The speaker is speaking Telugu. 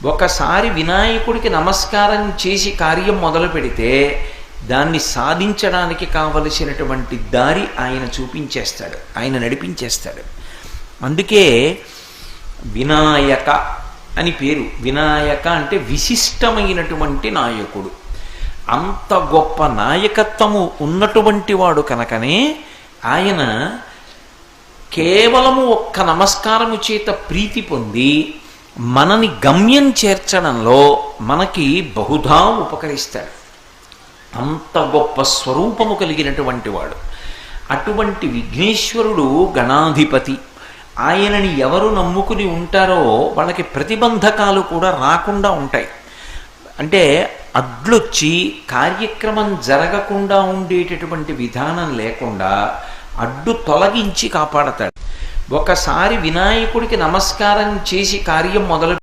ఒకసారి వినాయకుడికి నమస్కారం చేసి కార్యం మొదలు పెడితే దాన్ని సాధించడానికి కావలసినటువంటి దారి ఆయన చూపించేస్తాడు, ఆయన నడిపించేస్తాడు. అందుకే వినాయక అని పేరు. వినాయక అంటే విశిష్టమైనటువంటి నాయకుడు. అంత గొప్ప నాయకత్వము ఉన్నటువంటి వాడు కనుకనే ఆయన కేవలము ఒక్క నమస్కారము చేత ప్రీతి పొంది మనని గమ్యం చేర్చడంలో మనకి బహుధా ఉపకరిస్తాడు. అంత గొప్ప స్వరూపము కలిగినటువంటి వాడు. అటువంటి విఘ్నేశ్వరుడు గణాధిపతి. ఆయనని ఎవరు నమ్ముకుని ఉంటారో వాళ్ళకి ప్రతిబంధకాలు కూడా రాకుండా ఉంటాయి. అంటే అడ్లొచ్చి కార్యక్రమం జరగకుండా ఉండేటటువంటి విధానం లేకుండా అడ్డు తొలగించి కాపాడతాడు. ఒకసారి వినాయకుడికి నమస్కారం చేసి కార్యం మొదలు